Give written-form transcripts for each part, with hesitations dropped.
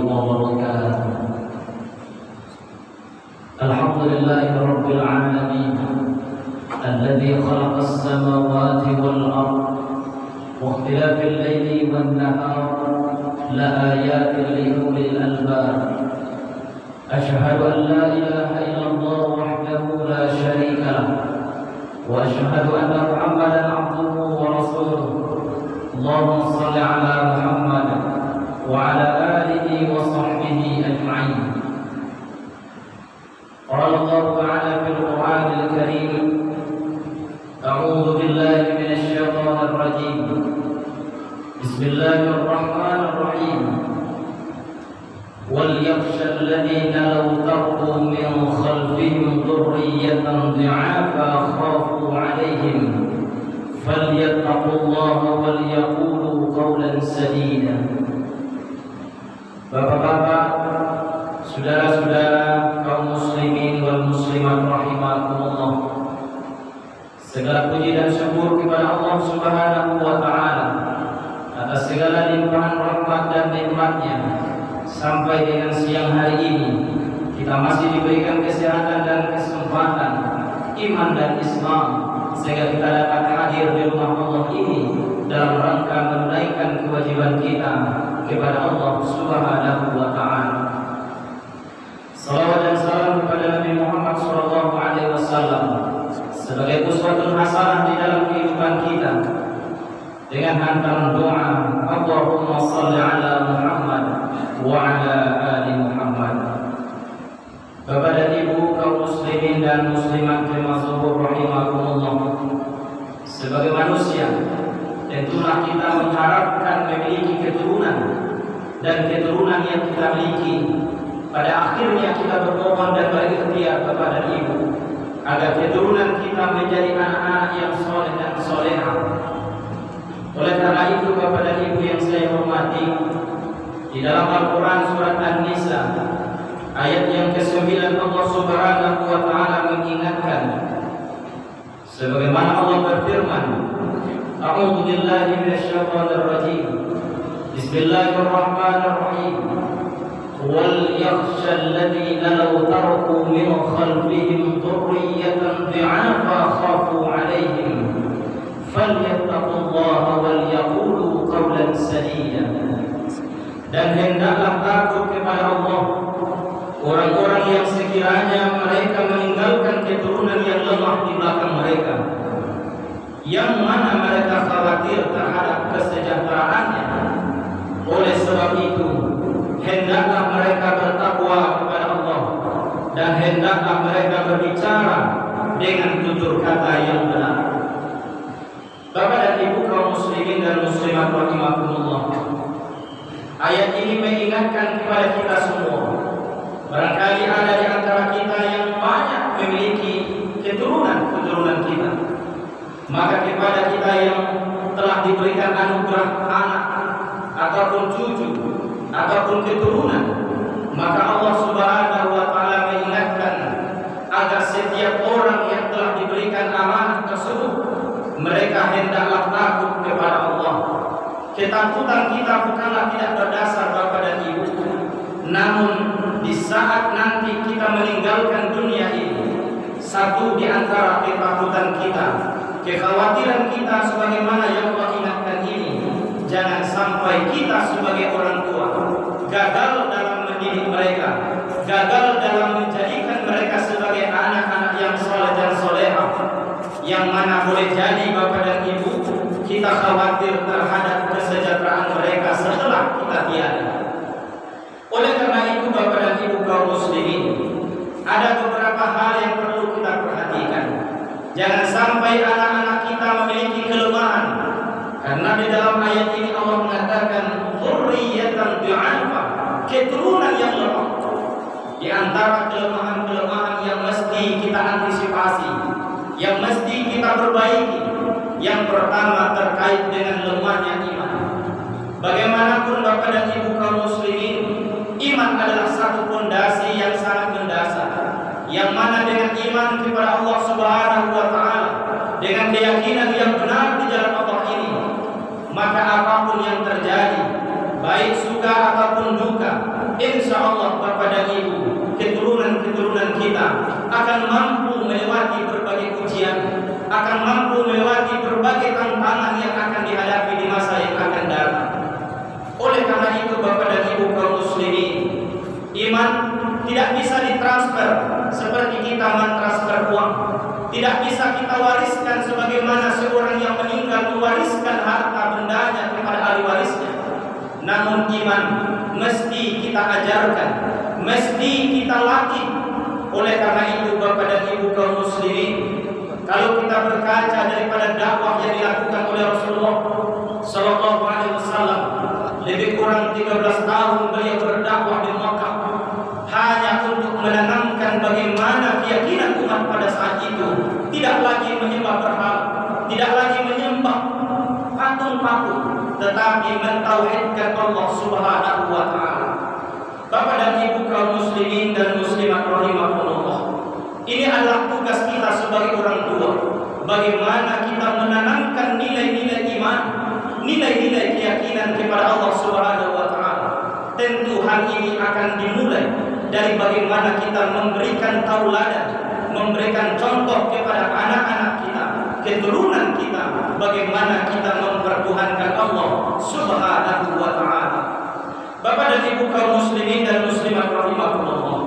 وبركاته. الحمد لله رب العالمين الذي خلق السماوات والأرض واختلاف الليل والنهار لآيات لأولي الألباب. أشهد أن لا إله إلا الله وحده لا شريك له، وأشهد أن محمدا عبده ورسوله. اللهم صل على محمد وعلى آله وصحبه أجمعين. قال الله تعالى في القرآن الكريم: أعوذ بالله من الشيطان الرجيم. بسم الله الرحمن الرحيم. وليخشى الذين لو تركوا من خلفهم ذرية ضعافا خافوا عليهم فليتقوا الله وليقولوا قولا سديدا. Bapak-bapak, saudara-saudara kaum muslimin wal muslimat rahimakumullah. Segala puji dan syukur kepada Allah Subhanahu wa taala atas segala limpahan rahmat dan nikmat-Nya. Sampai dengan siang hari ini kita masih diberikan kesehatan dan kesempatan iman dan Islam, sehingga kita dapat hadir di rumah Allah ini dalam rangka menunaikan kewajiban kita kepada Allah Subhanahu wa taala. Salawat dan salam kepada Nabi Muhammad sallallahu alaihi wasallam sebagai uswatun hasanah di dalam kehidupan kita, dengan hantaran doa Allahumma salli ala Muhammad wa ala ali Muhammad. Bapak dan Ibu kaum muslimin dan muslimat termasuk rahimakumullah. Sebagai manusia, tentulah kita mengharapkan memiliki keturunan, dan keturunan yang kita miliki pada akhirnya kita bermohon dan berikhtiar kepada Ibu agar keturunan kita menjadi anak-anak yang soleh dan solehah. Oleh karena itu, Bapak dan Ibu yang saya hormati, di dalam Al-Quran surat An-Nisa ayat yang ke-9 Allah Subhanahu wa taala mengingatkan sebagaimana Allah berfirman, A'udzu billahi minasyaitonir rajim. Bismillahirrahmanirrahim. Wal yakhsha alladhina law taraku min khalfihim dhurriyyatan dhi'afa khafu 'alaihim falyattaqullaha wal yaqulu qawlan sadida. Dan hendaklah takut kepada Allah orang-orang yang sekiranya mereka meninggalkan keturunan yang lemah di belakang mereka, yang mana mereka khawatir terhadap kesejahteraannya. Oleh sebab itu, hendaklah mereka bertakwa kepada Allah, dan hendaklah mereka berbicara dengan tutur kata yang benar. Bapak dan Ibu kaum muslimin dan muslimat rahimakumullah, ayat ini mengingatkan kepada kita semua. Barangkali ada di antara kita yang banyak memiliki keturunan kita, maka kepada kita yang telah diberikan anugerah anak ataupun cucu ataupun keturunan, maka Allah Subhanahu wa taala mengingatkan agar setiap orang yang telah diberikan amanah tersebut, mereka hendaklah takut kepada Allah. Ketakutan kita bukanlah tidak berdasar, Bapak dan Ibu, namun di saat nanti kita meninggalkan dunia ini, satu di antara ketakutan kita, kekhawatiran kita sebagaimana yang Allah ingatkan ini, jangan sampai kita sebagai orang tua gagal dalam mendidik mereka, gagal dalam menjadikan mereka sebagai anak-anak yang soleh dan solehah, yang mana boleh jadi Bapak dan Ibu kita khawatir terhadap kesejahteraan mereka setelah kita tiada. Oleh karena itu, Bapak dan Ibu kaum muslimin, ada beberapa hal yang perlu kita perhatikan. Jangan sampai anak-anak kita memiliki kelemahan, karena di dalam ayat ini Allah mengatakan dzurriyyatan dhi'afa, keturunan yang lemah. Di antara kelemahan-kelemahan yang mesti kita antisipasi, yang mesti kita perbaiki, yang pertama terkait dengan lemahnya iman. Bagaimanapun Bapak dan Ibu kaum muslimin, iman adalah satu fondasi yang sangat mendasar, yang mana dengan iman kepada Allah Subhanahu wa taala, dengan keyakinan yang benar di jalan Allah ini, maka apapun yang terjadi, baik suka ataupun duka, insya Allah Bapak dan Ibu, keturunan-keturunan kita akan mampu melewati berbagai ujian, akan mampu melewati berbagai tantangan yang akan dihadapi di masa yang akan datang. Oleh karena itu Bapak dan Ibu kaum muslimin, iman tidak bisa ditransfer seperti kita mentransfer uang. Tidak bisa kita wariskan sebagaimana seorang yang meninggal mewariskan harta bendanya kepada ahli warisnya. Namun iman mesti kita ajarkan, mesti kita latih. Oleh karena itu Bapak dan Ibu kaum muslimin, kalau kita berkaca daripada dakwah yang dilakukan oleh Rasulullah Sallallahu Alaihi Wasallam, lebih kurang 13 tahun beliau berdakwah di Makkah hanya untuk menanamkan bagaimana keyakinan umat pada saat itu tidak lagi menyembah berhala, tidak lagi menyembah patung-patung, tetapi mentauhidkan Allah Subhanahu wa taala. Bapak dan Ibu kaum muslimin dan muslimat rahimakumullah, ini adalah tugas kita sebagai orang tua. Bagaimana kita menanamkan nilai-nilai iman, nilai-nilai keyakinan kepada Allah Subhanahu wa taala. Tentu hal ini akan dimulai dari bagaimana kita memberikan tauladan, memberikan contoh kepada anak-anak kita, keturunan kita, bagaimana kita mempertuhankan Allah Subhanahu wa taala. Bapak dan Ibu kaum muslimin dan muslimat rahimakumullah,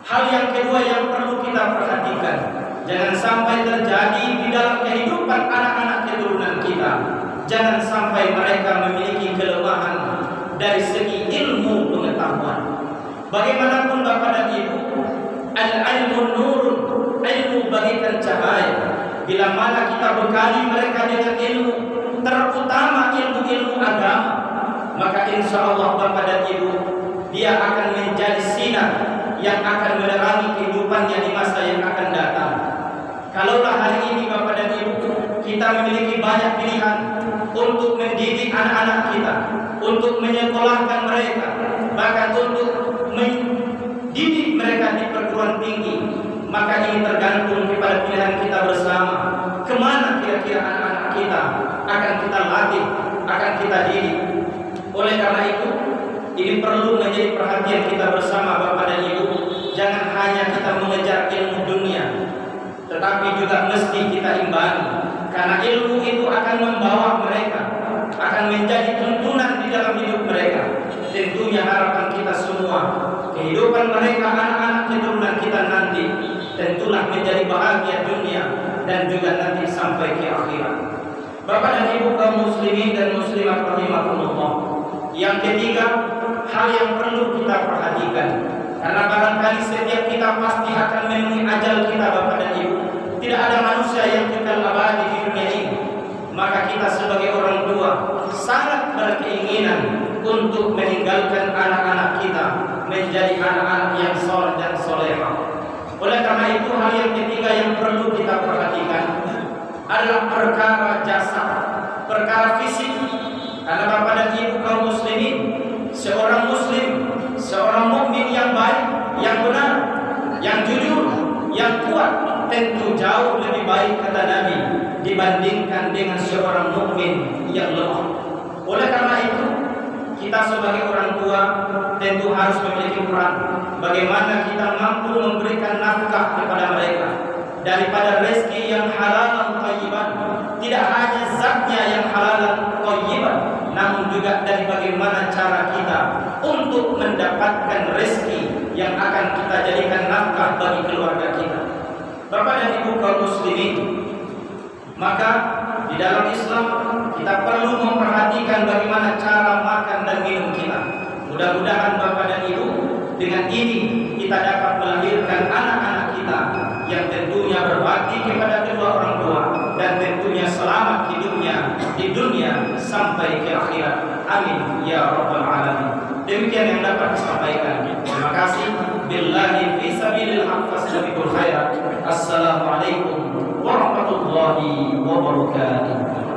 hal yang kedua yang perlu kita perhatikan, jangan sampai terjadi di dalam kehidupan anak-anak keturunan kita, jangan sampai mereka memiliki kelemahan dari segi ilmu pengetahuan. Bagaimanapun Bapak dan Ibu, al-ilmu nurun, ilmu bagaikan cahaya. Bila mana kita bekali mereka dengan ilmu, terutama ilmu-ilmu agama, maka insya Allah Bapak dan Ibu, dia akan menjadi sinar yang akan menerangi kehidupannya di masa yang akan datang. Kalaulah hari ini Bapak dan Ibu, kita memiliki banyak pilihan untuk mendidik anak-anak kita, untuk menyekolahkan mereka, bahkan untuk mendidik mereka di perguruan tinggi, maka ini tergantung kepada pilihan kita bersama. Kemana kira-kira anak-anak kita akan kita latih, akan kita didik. Oleh karena itu, ini perlu menjadi perhatian kita bersama Bapak dan Ibu. Jangan hanya kita mengejar ilmu dunia, tetapi juga mesti kita imbangi, karena ilmu itu akan membawa mereka, akan menjadi tuntunan di dalam hidup mereka. Tentunya harapan kita semua, kehidupan mereka, anak-anak keturunan kita nanti tentulah menjadi bahagia dunia dan juga nanti sampai ke akhirat. Bapak dan Ibu kaum muslimin dan muslimat rahimakumullah, yang ketiga, hal yang perlu kita perhatikan, karena barangkali setiap kita pasti akan menemui ajal kita Bapak dan Ibu. Tidak ada manusia yang kekal abadi di dunia ini. Maka kita sebagai orang tua sangat berkeinginan untuk meninggalkan anak-anak kita menjadi anak-anak yang soleh dan solehah. Oleh karena itu, hal yang ketiga yang perlu kita perhatikan adalah perkara jasad, perkara fisik. Karena Bapak dan Ibu kaum muslimin, seorang muslim, seorang mukmin yang baik, yang benar, yang jujur, yang kuat, tentu jauh lebih baik kata Nabi dibandingkan dengan seorang mukmin yang lemah. Oleh karena itu, kita sebagai orang tua tentu harus memiliki peran bagaimana kita mampu memberikan nafkah kepada mereka daripada rezeki yang halal dan thayyiban. Tidak hanya zatnya yang halal dan thayyiban, namun juga dari bagaimana cara kita untuk mendapatkan rezeki yang akan kita jadikan nafkah bagi keluarga kita. Bapak dan Ibu kaum muslimin, maka di dalam Islam kita perlu memperhatikan bagaimana cara makan dan minum kita. Mudah-mudahan Bapak dan Ibu, dengan ini kita dapat melahirkan anak-anak kita yang tentunya berbakti kepada kedua orang tua dan tentunya selamat hidupnya di dunia sampai ke akhirat. Amin ya rabbal alamin. Demikian yang dapat disampaikan. Terima kasih. Billahi fi sabilil haq fastabiqul khairat. Assalamualaikum warahmatullahi wabarakatuh.